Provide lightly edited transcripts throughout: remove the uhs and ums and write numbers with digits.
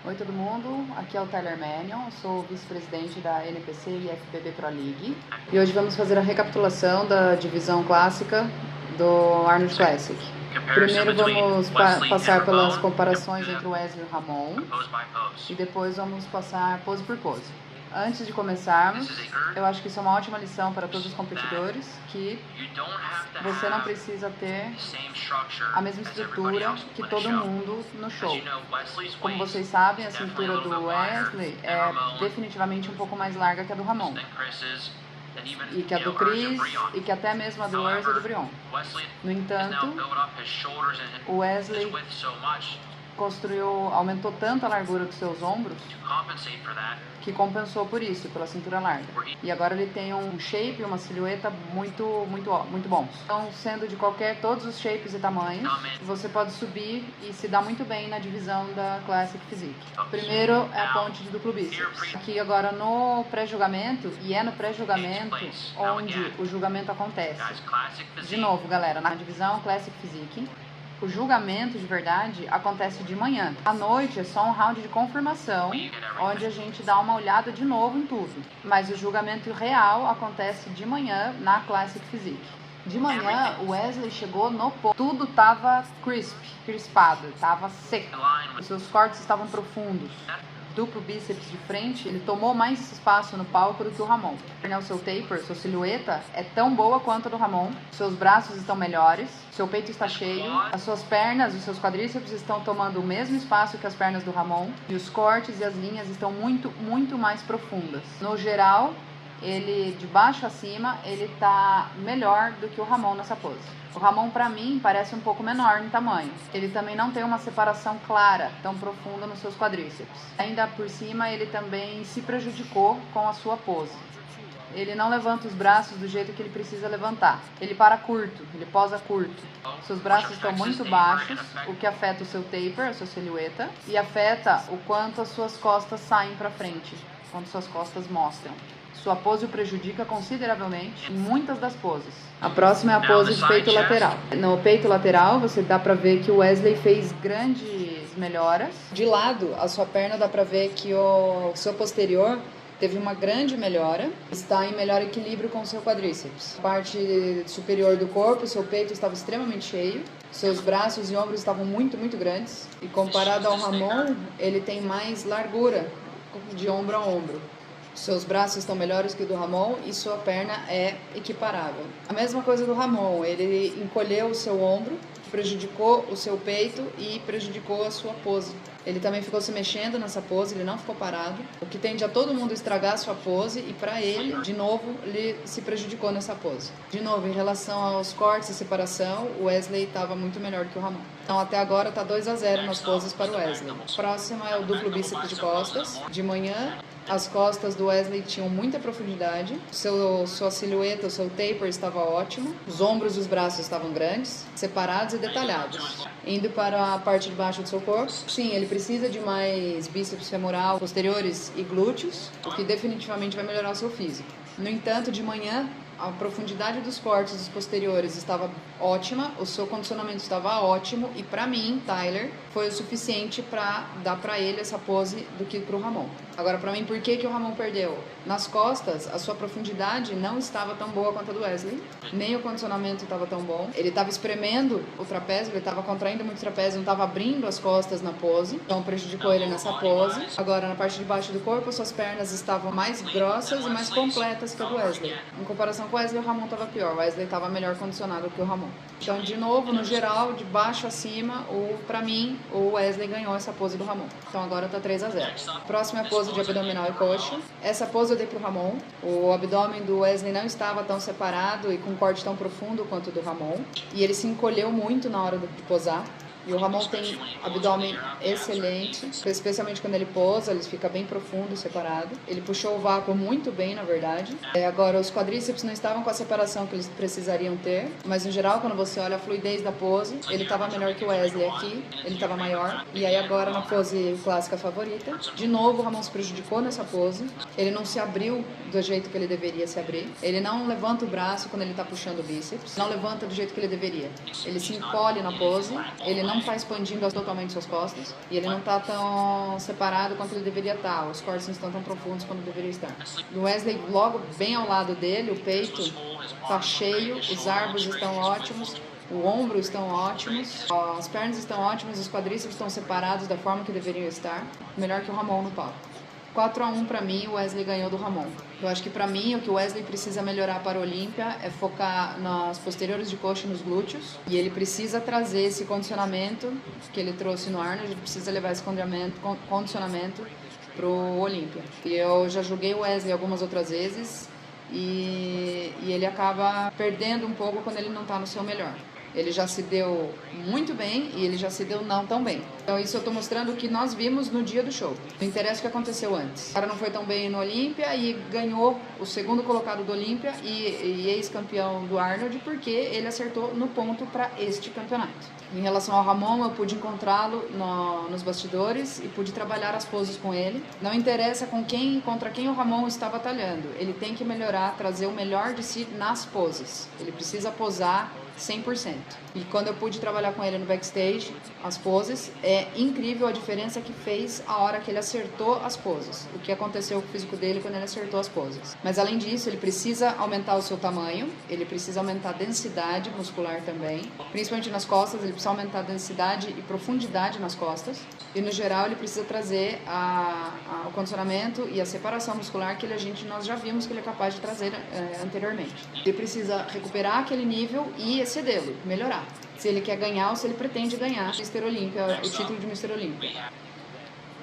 Oi todo mundo, aqui é o Tyler Mannion, sou vice-presidente da NPC e FBB Pro League e hoje vamos fazer a recapitulação da divisão clássica do Arnold Classic. Primeiro vamos passar pelas comparações entre o Wesley e o Ramon e depois vamos passar pose por pose. Antes de começarmos, eu acho que isso é uma ótima lição para todos os competidores, que você não precisa ter a mesma estrutura que todo mundo no show. Como vocês sabem, a cintura do Wesley é definitivamente um pouco mais larga que a do Ramon, e que a do Chris, e que até mesmo a do Urs e do Brion. No entanto, o Wesley aumentou tanto a largura dos seus ombros que compensou por isso, pela cintura larga. E agora ele tem um shape e uma silhueta muito bons. Então, sendo de todos os shapes e tamanhos, você pode subir e se dar muito bem na divisão da Classic Physique. Primeiro é a ponte de duplo bíceps. Aqui agora no pré-julgamento, e é no pré-julgamento onde o julgamento acontece. De novo, galera, na divisão Classic Physique, o julgamento de verdade acontece de manhã. À noite é só um round de confirmação, onde a gente dá uma olhada de novo em tudo. Mas o julgamento real acontece de manhã na Classic Physique. De manhã, o Wesley chegou no ponto. Tudo estava crispado, estava seco. Os seus cortes estavam profundos. Duplo bíceps de frente, ele tomou mais espaço no palco do que o Ramon. O seu taper, sua silhueta é tão boa quanto a do Ramon. Seus braços estão melhores, seu peito está cheio, as suas pernas, os seus quadríceps estão tomando o mesmo espaço que as pernas do Ramon e os cortes e as linhas estão muito mais profundas. No geral, ele de baixo a cima, ele tá melhor do que o Ramon nessa pose. O Ramon, pra mim, parece um pouco menor em tamanho. Ele também não tem uma separação clara, tão profunda nos seus quadríceps. Ainda por cima, ele também se prejudicou com a sua pose. Ele não levanta os braços do jeito que ele precisa levantar. Ele para curto, ele posa curto. Seus braços estão muito baixos, o que afeta o seu taper, a sua silhueta, e afeta o quanto as suas costas saem para frente, quanto suas costas mostram. Sua pose o prejudica consideravelmente em muitas das poses. A próxima é a pose de peito lateral. No peito lateral, você dá pra ver que o Wesley fez grandes melhoras. De lado, a sua perna dá pra ver que o seu posterior teve uma grande melhora. Está em melhor equilíbrio com o seu quadríceps. A parte superior do corpo, seu peito estava extremamente cheio. Seus braços e ombros estavam muito grandes. E comparado ao Ramon, ele tem mais largura de ombro a ombro. Seus braços estão melhores que o do Ramon e sua perna é equiparável. A mesma coisa do Ramon, ele encolheu o seu ombro, prejudicou o seu peito e prejudicou a sua pose. Ele também ficou se mexendo nessa pose, ele não ficou parado, o que tende a todo mundo estragar a sua pose e para ele, de novo, ele se prejudicou nessa pose. De novo, em relação aos cortes e separação, o Wesley estava muito melhor que o Ramon. Então até agora está 2-0 nas poses para o Wesley. Próximo é o duplo bíceps de costas. De manhã, as costas do Wesley tinham muita profundidade, sua silhueta, o seu taper estava ótimo, os ombros e os braços estavam grandes, separados e detalhados. Indo para a parte de baixo do seu corpo, sim, ele precisa de mais bíceps femoral, posteriores e glúteos, o que definitivamente vai melhorar o seu físico. No entanto, de manhã, a profundidade dos cortes dos posteriores estava ótima, o seu condicionamento estava ótimo e para mim, Tyler, foi o suficiente para dar para ele essa pose do que para o Ramon. Agora, para mim, por que o Ramon perdeu? Nas costas, a sua profundidade não estava tão boa quanto a do Wesley, nem o condicionamento estava tão bom. Ele estava espremendo o trapézio, ele estava contraindo muito o trapézio, não estava abrindo as costas na pose, então prejudicou ele nessa pose. Agora, na parte de baixo do corpo, suas pernas estavam mais grossas e mais completas que a do Wesley. Em comparação com o Wesley, o Ramon estava pior, o Wesley estava melhor condicionado que o Ramon. Então, de novo, no geral, de baixo a cima, para mim, o Wesley ganhou essa pose do Ramon. Então agora tá 3-0. Próxima é a pose de abdominal e coxa. Essa pose eu dei pro Ramon. O abdômen do Wesley não estava tão separado e com corte tão profundo quanto o do Ramon. E ele se encolheu muito na hora de posar. E o Ramon tem abdômen excelente, especialmente quando ele posa, ele fica bem profundo e separado. Ele puxou o vácuo muito bem, na verdade. Agora, os quadríceps não estavam com a separação que eles precisariam ter, mas, no geral, quando você olha a fluidez da pose, ele estava melhor que o Wesley aqui, ele estava maior. E aí, agora, na pose clássica favorita, de novo, o Ramon se prejudicou nessa pose. Ele não se abriu do jeito que ele deveria se abrir. Ele não levanta o braço quando ele está puxando o bíceps, não levanta do jeito que ele deveria. Ele se encolhe na pose, ele não não está expandindo totalmente suas costas e ele não está tão separado quanto ele deveria estar. Os cortes não estão tão profundos quanto deveria estar. O Wesley, logo bem ao lado dele, o peito está cheio, os arbos estão ótimos, o ombro estão ótimos, as pernas estão ótimas, os quadríceps estão separados da forma que deveriam estar. Melhor que o Ramon no palco. 4-1 para mim, o Wesley ganhou do Ramon. Eu acho que para mim o que o Wesley precisa melhorar para a Olímpia é focar nas posteriores de coxa e nos glúteos. E ele precisa trazer esse condicionamento que ele trouxe no Arnold, ele precisa levar esse condicionamento pro Olímpia. E eu já joguei o Wesley algumas outras vezes e ele acaba perdendo um pouco quando ele não está no seu melhor. Ele já se deu muito bem e ele já se deu não tão bem. Então isso eu estou mostrando o que nós vimos no dia do show. Não interessa o que aconteceu antes. O cara não foi tão bem no Olímpia e ganhou o segundo colocado do Olímpia e ex-campeão do Arnold porque ele acertou no ponto para este campeonato. Em relação ao Ramon, eu pude encontrá-lo nos bastidores e pude trabalhar as poses com ele. Não interessa contra quem o Ramon está batalhando. Ele tem que melhorar, trazer o melhor de si nas poses. Ele precisa posar 100%. E quando eu pude trabalhar com ele no backstage, as poses, é incrível a diferença que fez a hora que ele acertou as poses. O que aconteceu com o físico dele quando ele acertou as poses. Mas além disso, ele precisa aumentar o seu tamanho, ele precisa aumentar a densidade muscular também, principalmente nas costas, ele precisa aumentar a densidade e profundidade nas costas. E no geral, ele precisa trazer o condicionamento e a separação muscular que nós já vimos que ele é capaz de trazer anteriormente. Ele precisa recuperar aquele nível e excedê-lo, melhorar. Se ele quer ganhar ou se ele pretende ganhar Mr. Olímpia, o título de Mr. Olímpia.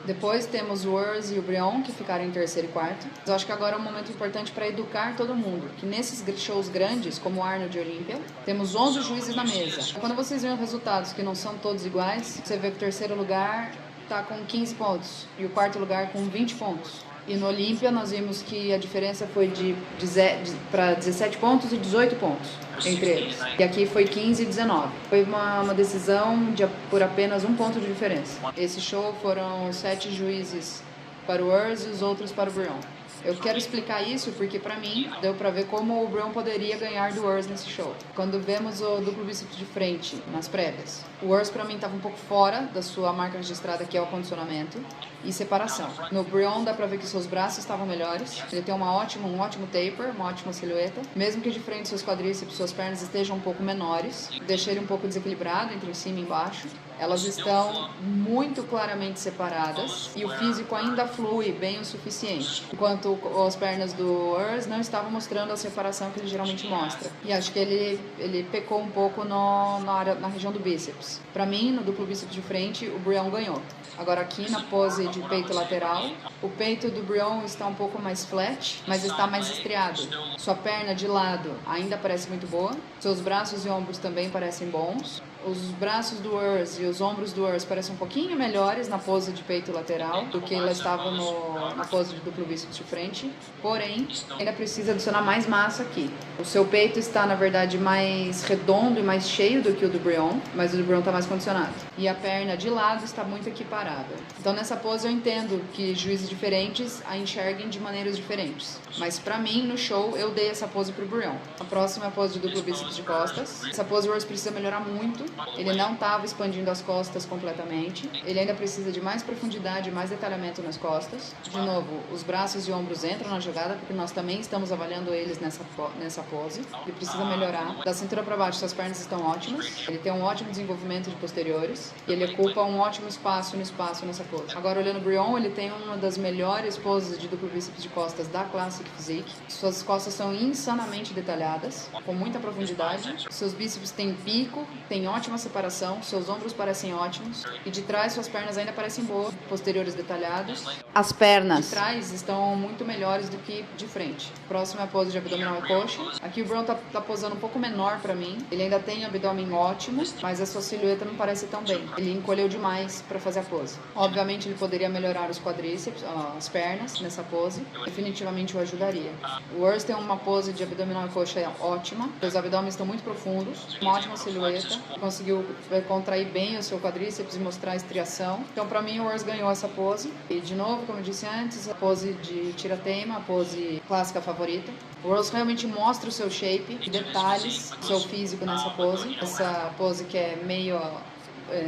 Depois temos o Urs e o Brion, que ficaram em terceiro e quarto. Eu acho que agora é um momento importante para educar todo mundo, que nesses shows grandes, como o Arnold e Olímpia, temos 11 juízes na mesa. Quando vocês veem os resultados que não são todos iguais, você vê que o terceiro lugar está com 15 pontos e o quarto lugar com 20 pontos. E no Olímpia nós vimos que a diferença foi para 17 pontos e 18 pontos entre eles. E aqui foi 15 e 19. Foi uma decisão por apenas um ponto de diferença. Esse show foram 7 juízes para o Urs e os outros para o Brion. Eu quero explicar isso porque, para mim, deu para ver como o Brion poderia ganhar do Urs nesse show. Quando vemos o duplo bíceps de frente nas prévias, o Urs, para mim, estava um pouco fora da sua marca registrada, que é o condicionamento e separação. No Brion, dá para ver que seus braços estavam melhores. Ele tem um ótimo taper, uma ótima silhueta. Mesmo que de frente seus quadríceps, suas pernas estejam um pouco menores, deixa ele um pouco desequilibrado entre cima e embaixo. Elas estão muito claramente separadas e o físico ainda flui bem o suficiente, enquanto as pernas do Urs não estavam mostrando a separação que ele geralmente mostra. E acho que ele pecou um pouco na região do bíceps. Para mim, no duplo bíceps de frente, o Brion ganhou. Agora aqui na pose de peito lateral, o peito do Brion está um pouco mais flat, mas está mais estriado. Sua perna de lado ainda parece muito boa, seus braços e ombros também parecem bons. Os braços do Urs e os ombros do Urs parecem um pouquinho melhores na pose de peito lateral do que ela estava na pose de duplo bíceps de frente. Porém, ainda precisa adicionar mais massa aqui. O seu peito está, na verdade, mais redondo e mais cheio do que o do Brion, mas o do Brion está mais condicionado. E a perna de lado está muito equiparada. Então, nessa pose, eu entendo que juízes diferentes a enxerguem de maneiras diferentes. Mas, pra mim, no show, eu dei essa pose pro Brion. A próxima é a pose de duplo bíceps de costas. Essa pose o Urs precisa melhorar muito. Ele não estava expandindo as costas completamente. Ele ainda precisa de mais profundidade, mais detalhamento nas costas. De novo, os braços e ombros entram na jogada, porque nós também estamos avaliando eles nessa pose. Ele precisa melhorar. Da cintura para baixo, suas pernas estão ótimas. Ele tem um ótimo desenvolvimento de posteriores. E ele ocupa um ótimo espaço nessa pose. Agora, olhando o Brion, ele tem uma das melhores poses de duplo bíceps de costas da Classic Physique. Suas costas são insanamente detalhadas, com muita profundidade. Seus bíceps têm pico, têm ótima separação, seus ombros parecem ótimos e de trás suas pernas ainda parecem boas, posteriores detalhados. As pernas De trás estão muito melhores do que de frente. Próxima é a pose de abdominal e coxa. Aqui o Brion tá posando um pouco menor pra mim. Ele ainda tem abdômen ótimo, mas a sua silhueta não parece tão bem. Ele encolheu demais pra fazer a pose. Obviamente ele poderia melhorar os quadríceps, as pernas nessa pose. Definitivamente o ajudaria. O Urs tem uma pose de abdominal e coxa ótima. Os abdômenes estão muito profundos, uma ótima silhueta. Conseguiu contrair bem o seu quadríceps e mostrar a estriação. Então, pra mim, o Urs ganhou essa pose. E, de novo, como eu disse antes, a pose de tira-teima, a pose clássica favorita. O Urs realmente mostra o seu shape, detalhes, o seu físico nessa pose. Essa pose que é meio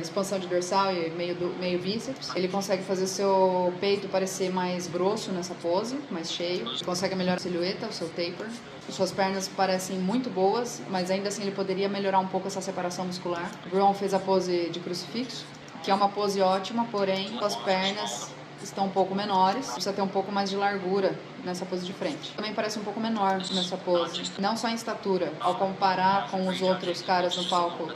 expansão de dorsal e meio bíceps. Ele consegue fazer seu peito parecer mais grosso nessa pose, mais cheio. Ele consegue melhorar a silhueta, o seu taper. Suas pernas parecem muito boas, mas ainda assim ele poderia melhorar um pouco essa separação muscular. O Brion fez a pose de crucifixo, que é uma pose ótima, porém as pernas estão um pouco menores, precisa ter um pouco mais de largura nessa pose de frente. Também parece um pouco menor nessa pose, não só em estatura. Ao comparar com os outros caras no palco,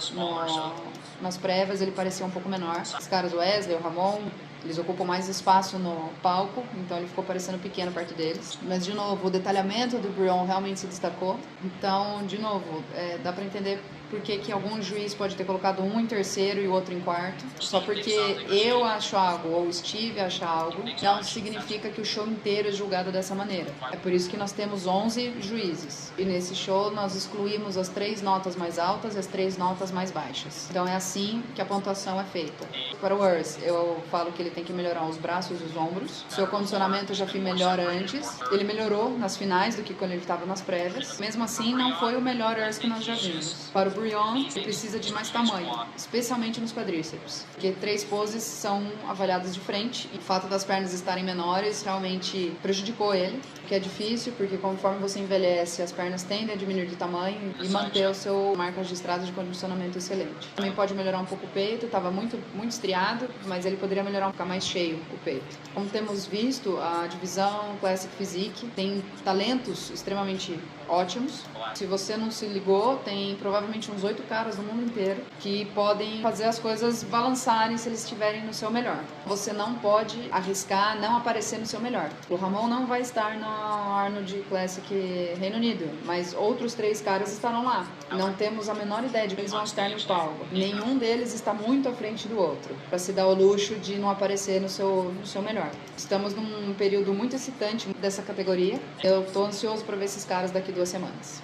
nas prévias, ele parecia um pouco menor. Os caras, o Wesley, o Ramon, eles ocupam mais espaço no palco, então ele ficou parecendo pequeno perto deles. Mas, de novo, o detalhamento do Brion realmente se destacou. Então, de novo, dá pra entender por que algum juiz pode ter colocado um em terceiro e o outro em quarto. Só porque eu acho algo ou o Steve acha algo, não significa que o show inteiro é julgado dessa maneira. É por isso que nós temos 11 juízes. E nesse show nós excluímos as 3 notas mais altas e as 3 notas mais baixas. Então é assim que a pontuação é feita. Para o Urs, eu falo que ele tem que melhorar os braços e os ombros. Seu condicionamento eu já fui melhor antes. Ele melhorou nas finais do que quando ele estava nas prévias. Mesmo assim, não foi o melhor Urs que nós já vimos. Para o Brion, ele precisa de mais tamanho, especialmente nos quadríceps, porque 3 poses são avaliadas de frente e o fato das pernas estarem menores realmente prejudicou ele, o que é difícil porque conforme você envelhece as pernas tendem a diminuir de tamanho e manter o seu marca registrada de condicionamento excelente. Também pode melhorar um pouco o peito, estava muito estriado, mas ele poderia melhorar, ficar mais cheio o peito. Como temos visto, a divisão Classic Physique tem talentos extremamente ótimos. Se você não se ligou, tem provavelmente uns 8 caras no mundo inteiro que podem fazer as coisas balançarem se eles estiverem no seu melhor. Você não pode arriscar não aparecer no seu melhor. O Ramon não vai estar no Arnold Classic Reino Unido, mas outros 3 caras estarão lá. Não temos a menor ideia de que eles vão estar no palco. Nenhum deles está muito à frente do outro, para se dar o luxo de não aparecer no seu melhor. Estamos num período muito excitante dessa categoria. Eu estou ansioso para ver esses caras daqui 2 semanas.